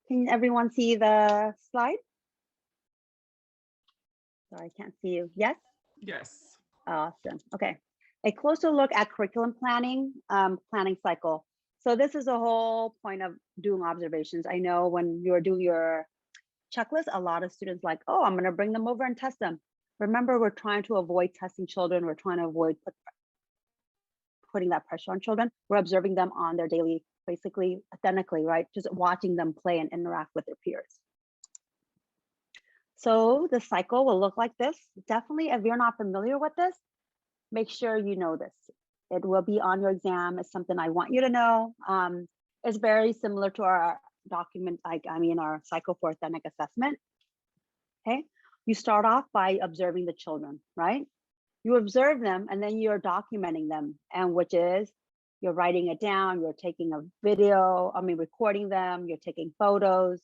Can everyone see the slide? Sorry, I can't see you. Yes? Yes. Awesome. Okay. A closer look at curriculum planning, planning cycle. So this is the whole point of doing observations. I know when you're doing your checklist, a lot of students like, oh, I'm going to bring them over and test them. Remember, we're trying to avoid testing children. We're trying to avoid putting that pressure on children. We're observing them on their daily, basically authentically, right? Just watching them play and interact with their peers. So the cycle will look like this. Definitely, if you're not familiar with this, make sure you know this. It will be on your exam. It's something I want you to know. It's very similar to our document, our cycle for authentic assessment. Okay, you start off by observing the children, right? You observe them and then you're documenting them, and which is you're writing it down, you're taking a video, recording them, you're taking photos.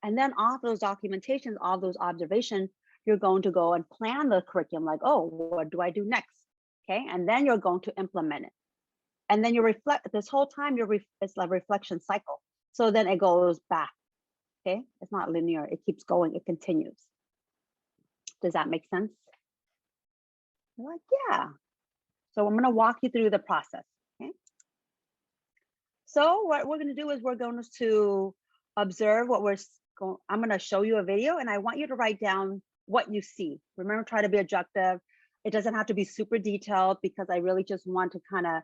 And then off those documentations, all those observations, you're going to go and plan the curriculum like, oh, what do I do next? Okay, and then you're going to implement it. And then you reflect this whole time, it's like reflection cycle. So then it goes back, okay? It's not linear, it keeps going, it continues. Does that make sense? You're like, yeah. So I'm gonna walk you through the process, okay? So what we're gonna do is we're going to observe what I'm gonna show you a video and I want you to write down what you see. Remember, try to be objective. It doesn't have to be super detailed because I really just want to kind of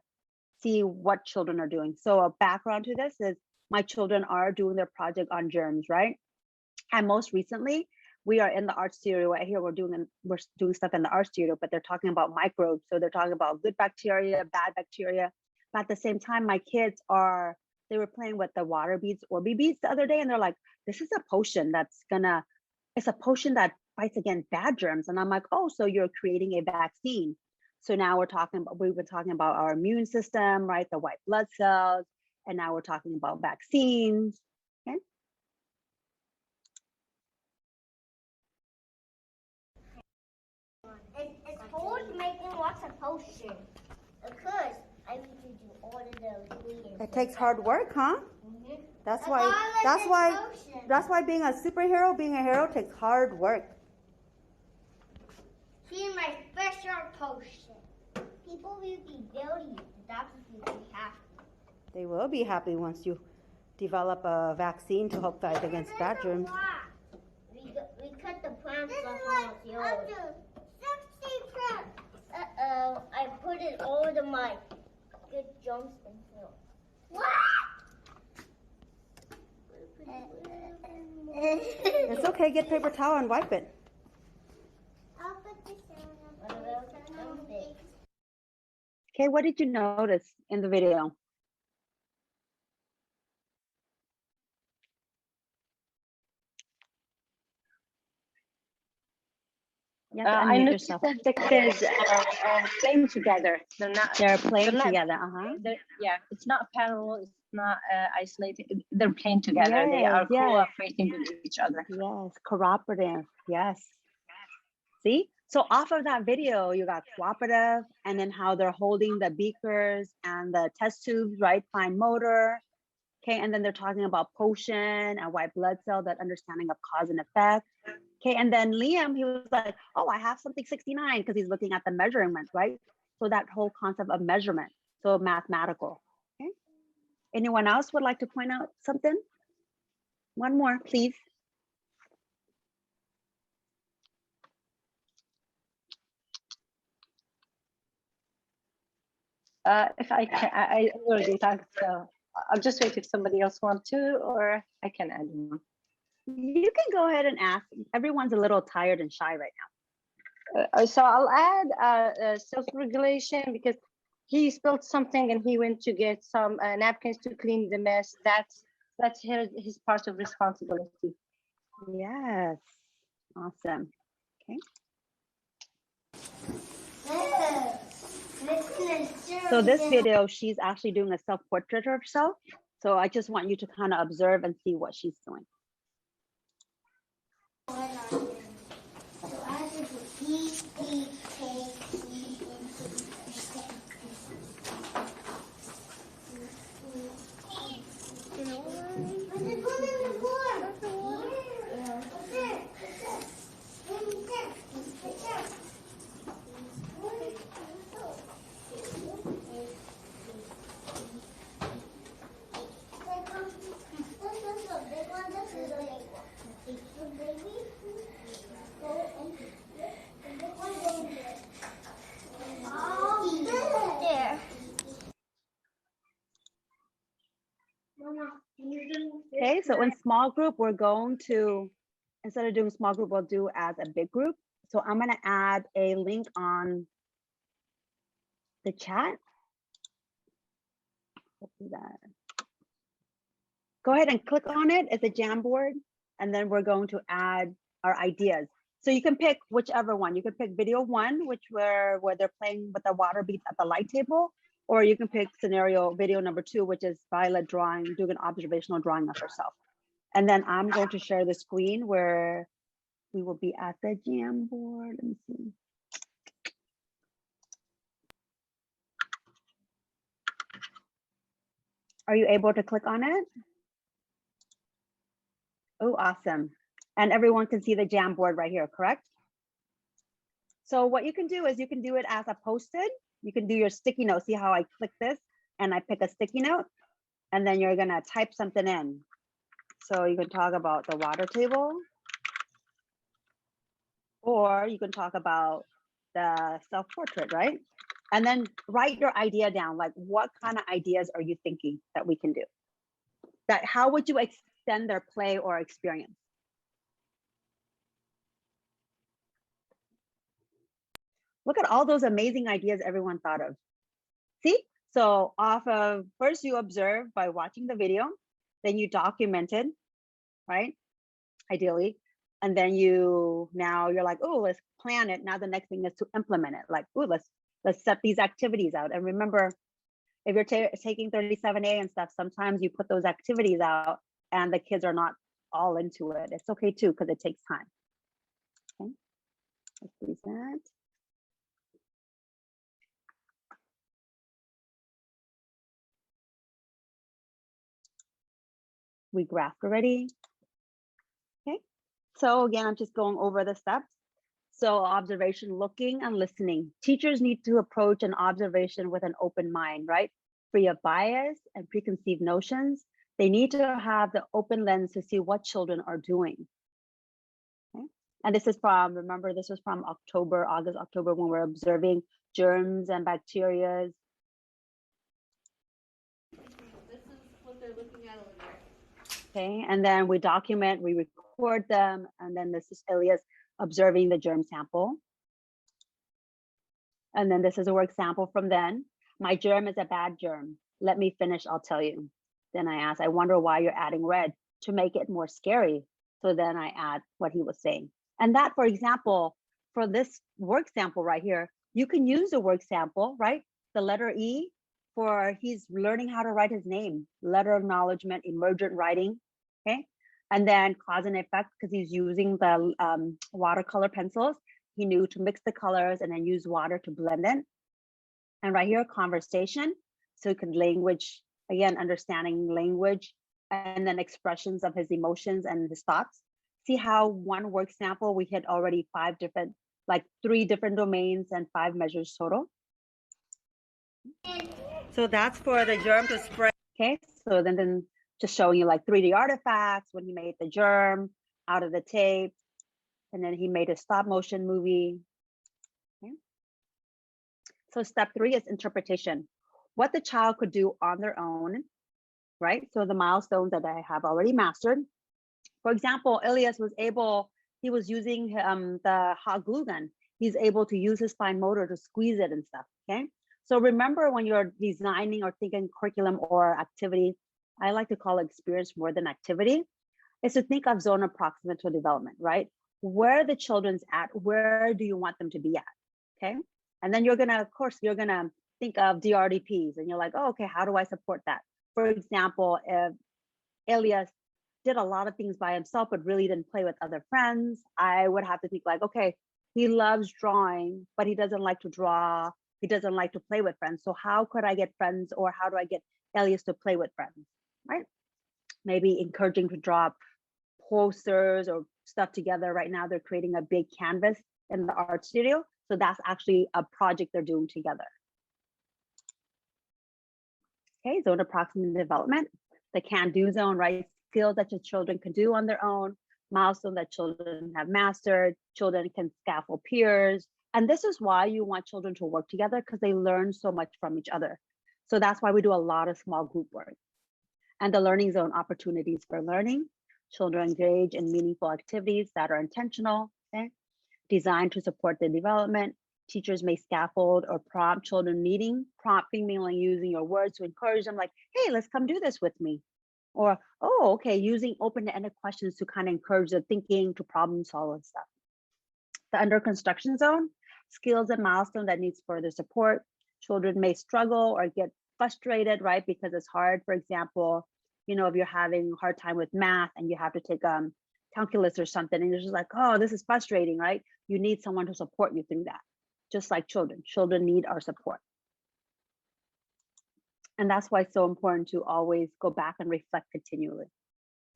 see what children are doing. So a background to this is my children are doing their project on germs, right? And most recently, we are in the art studio right here. We're doing stuff in the art studio, but they're talking about microbes. So they're talking about good bacteria, bad bacteria. But at the same time, my kids they were playing with the water beads, Orby beads the other day, and they're like, this is a potion it's a potion that fights against bad germs. And I'm like, oh, so you're creating a vaccine. So now we've been talking about our immune system, right? The white blood cells. And now we're talking about vaccines. Okay. It's hard making lots of potions because I need to do all of those ingredients. It takes hard work, huh? Mm-hmm. That's why being a superhero, being a hero takes hard work. Here's my special potion. People will be very, the doctors will be happy. They will be happy once you develop a vaccine to help fight against bad germs. We cut the plants off of yours. 60 plants. Uh-oh, I put it all over my good jumps and fill. What? It's okay, get paper towel and wipe it. I'll put this on. Okay, what did you notice in the video? I noticed that the kids are playing together. They're playing together. Yeah, it's not parallel. It's not isolated. They're playing together. They are cooperating with each other. Yes, cooperative. Yes. See? So off of that video, you got cooperative, and then how they're holding the beakers and the test tubes, right? Fine motor. Okay, and then they're talking about potion and white blood cell, that understanding of cause and effect. Okay, and then Liam, he was like, oh, I have something 69 because he's looking at the measurement, right? So that whole concept of measurement, so mathematical. Okay. Anyone else would like to point out something? One more, please. If I can, I already talked, so I'll just wait if somebody else wants to, or I can add one. You can go ahead and ask. Everyone's a little tired and shy right now. So I'll add self-regulation, because he spilled something and he went to get some napkins to clean the mess. That's his part of responsibility. Yes, awesome. Okay. So this video, she's actually doing a self-portrait of herself. So I just want you to kind of observe and see what she's doing. Okay, so in small group, we're going to, instead of doing small group, we'll do as a big group. So I'm gonna add a link on the chat. Let's do that. Go ahead and click on it. It's a Jamboard, and then we're going to add our ideas. So you can pick whichever one. You can pick video 1, which where they're playing with the water beads at the light table, or you can pick scenario video number 2, which is Violet doing an observational drawing of herself. And then I'm going to share the screen where we will be at the Jamboard. Let me see. Are you able to click on it? Oh, awesome. And everyone can see the Jamboard right here, correct? So what you can do is you can do it as a post-it. You can do your sticky note. See how I click this and I pick a sticky note, and then you're gonna type something in. So you can talk about the water table, or you can talk about the self-portrait, right? And then write your idea down. Like, what kind of ideas are you thinking that we can do? That how would you extend their play or experience? Look at all those amazing ideas everyone thought of. See? So off of, first you observe by watching the video, then you documented, right? Ideally. And then now you're like, oh, let's plan it. Now the next thing is to implement it. Like, oh, let's set these activities out. And remember, if you're taking 37A and stuff, sometimes you put those activities out and the kids are not all into it. It's okay too, because it takes time. Okay, let's do that. We graphed already. Okay, so again, I'm just going over the steps. So observation, looking and listening. Teachers need to approach an observation with an open mind, right? Free of bias and preconceived notions. They need to have the open lens to see what children are doing. Okay? And this is from, remember, this was from August, October, when we're observing germs and bacteria. This is what they're looking at over there. Okay, and then we document, we record them, and then this is Elias observing the germ sample. And then this is a work sample from then. My germ is a bad germ. Let me finish, I'll tell you. Then I ask, I wonder why you're adding red to make it more scary. So then I add what he was saying. And that, for example, for this work sample right here, you can use the work sample, right? The letter E for he's learning how to write his name, letter of acknowledgement, emergent writing, okay? And then cause and effect, because he's using the watercolor pencils. He knew to mix the colors and then use water to blend it. And right here, conversation. So he could language, again, understanding language, and then expressions of his emotions and his thoughts. See how one work sample, we hit already 5 different, like 3 different domains and 5 measures total. So that's for the germ to spread. Okay, so then just showing you like 3D artifacts when he made the germ out of the tape. And then he made a stop motion movie. Okay. So step 3 is interpretation. What the child could do on their own, right? So the milestones that I have already mastered. For example, Elias was able, he was using the hot glue gun. He's able to use his fine motor to squeeze it and stuff, okay? So remember when you're designing or thinking curriculum or activity, I like to call it experience more than activity, is to think of zone of proximal development, right? Where the children's at, where do you want them to be at, okay? And then you're gonna, of course, you're gonna think of DRDPs and you're like, oh, okay, how do I support that? For example, if Elias did a lot of things by himself, but really didn't play with other friends, I would have to think like, okay, he loves drawing, but he doesn't like to draw. He doesn't like to play with friends. So how could I get friends, or how do I get Elias to play with friends, right? Maybe encouraging to draw posters or stuff together. Right now, they're creating a big canvas in the art studio. So that's actually a project they're doing together. Okay, zone of proximal development, the can-do zone, right? Skills that your children can do on their own, milestone that children have mastered, children can scaffold peers. And this is why you want children to work together, because they learn so much from each other. So that's why we do a lot of small group work. And the learning zone, opportunities for learning. Children engage in meaningful activities that are intentional, okay? Designed to support their development. Teachers may scaffold or prompt children needing, prompting meaning using your words to encourage them like, hey, let's come do this with me. Or, oh, okay, using open-ended questions to kind of encourage the thinking to problem solve and stuff. The under construction zone, skills and milestone that needs further support. Children may struggle or get frustrated, right? Because it's hard, for example, you know, if you're having a hard time with math and you have to take calculus or something and you're just like, oh, this is frustrating, right? You need someone to support you through that. Just like children need our support. And that's why it's so important to always go back and reflect continually.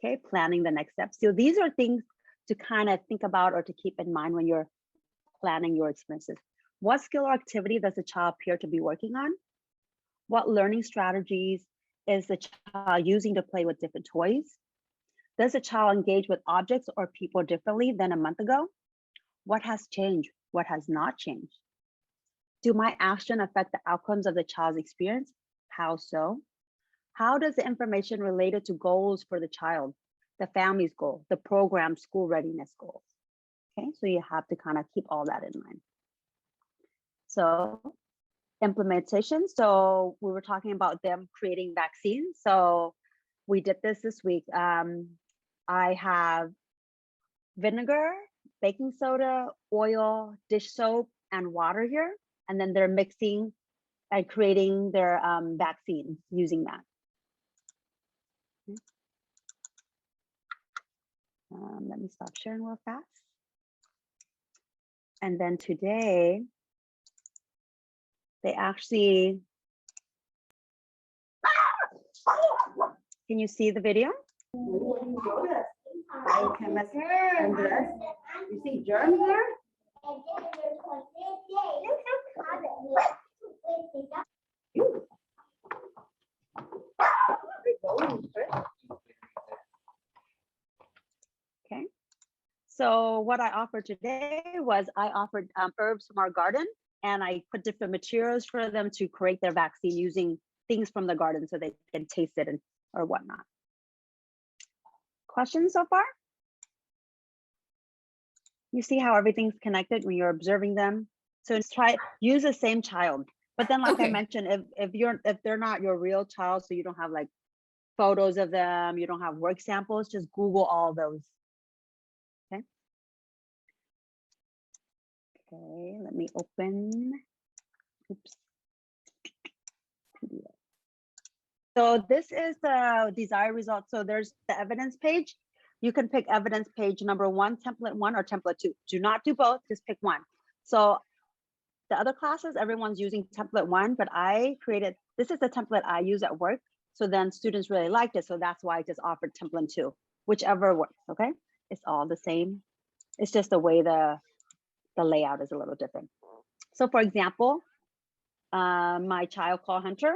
Okay, planning the next steps. So these are things to kind of think about or to keep in mind when you're planning your experiences. What skill or activity does the child appear to be working on? What learning strategies is the child using to play with different toys? Does the child engage with objects or people differently than a month ago? What has changed? What has not changed? Do my action affect the outcomes of the child's experience? How so? How does the information related to goals for the child, the family's goal, the program, school readiness goals? Okay, so you have to kind of keep all that in mind. So implementation. So we were talking about them creating vaccines. So we did this week. I have vinegar, baking soda, oil, dish soap, and water here. And then they're mixing and creating their vaccines using that. Let me stop sharing real fast. And then today, they actually, can you see the video? Biochemistry and this. You see germs there? Okay. So what I offered today was I offered herbs from our garden, and I put different materials for them to create their vaccine using things from the garden so they can taste it and or whatnot. Questions so far? You see how everything's connected when you're observing them. So use the same child. But then, like I mentioned, if they're not your real child, so you don't have like photos of them, you don't have work samples, just Google all those. Okay. Okay, let me open. Oops. PDF. So this is the desired result. So there's the evidence page. You can pick evidence page number 1, template 1, or template 2. Do not do both, just pick one. So the other classes, everyone's using template 1, but I created, this is the template I use at work. So then students really liked it. So that's why I just offered template 2, whichever works, okay? It's all the same. It's just the way the layout is a little different. So for example, my child called Hunter.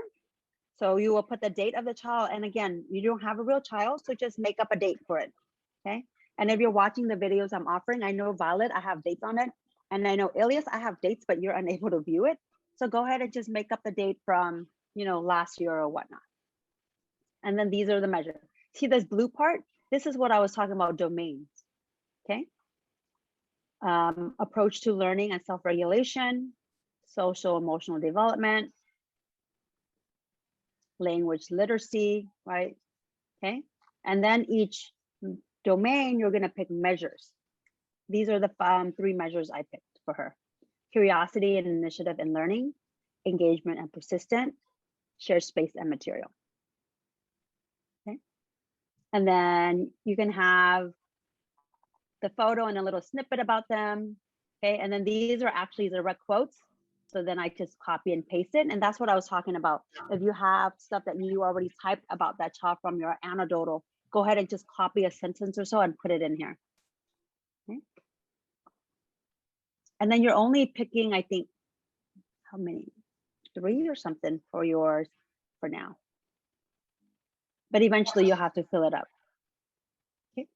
So you will put the date of the child. And again, you don't have a real child, so just make up a date for it, okay? And if you're watching the videos I'm offering, I know Violet, I have dates on it. And I know Elias, I have dates, but you're unable to view it. So go ahead and just make up the date from, you know, last year or whatnot. And then these are the measures. See this blue part? This is what I was talking about, domains, okay? Approach to learning and self-regulation, social emotional development, language literacy, right? Okay. And then each domain, you're going to pick measures. These are the 3 measures I picked for her: curiosity and initiative in learning, engagement and persistent, shared space and material. Okay. And then you can have the photo and a little snippet about them. Okay. And then these are actually direct quotes. So then I just copy and paste it. And that's what I was talking about. If you have stuff that you already typed about that child from your anecdotal, go ahead and just copy a sentence or so and put it in here. Okay. And then you're only picking, I think, how many? 3 or something for yours for now. But eventually you'll have to fill it up. Okay.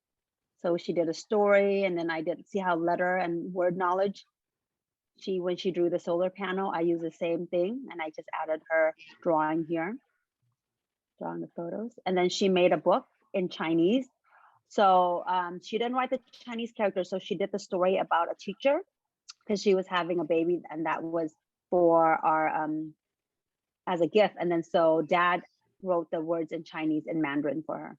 So she did a story, and then I did see how letter and word knowledge. When she drew the solar panel, I used the same thing, and I just added her drawing here. drawing the photos. And then she made a book in Chinese. So she didn't write the Chinese character. So she did the story about a teacher because she was having a baby, and that was for our as a gift. And then so dad wrote the words in Chinese and Mandarin for her.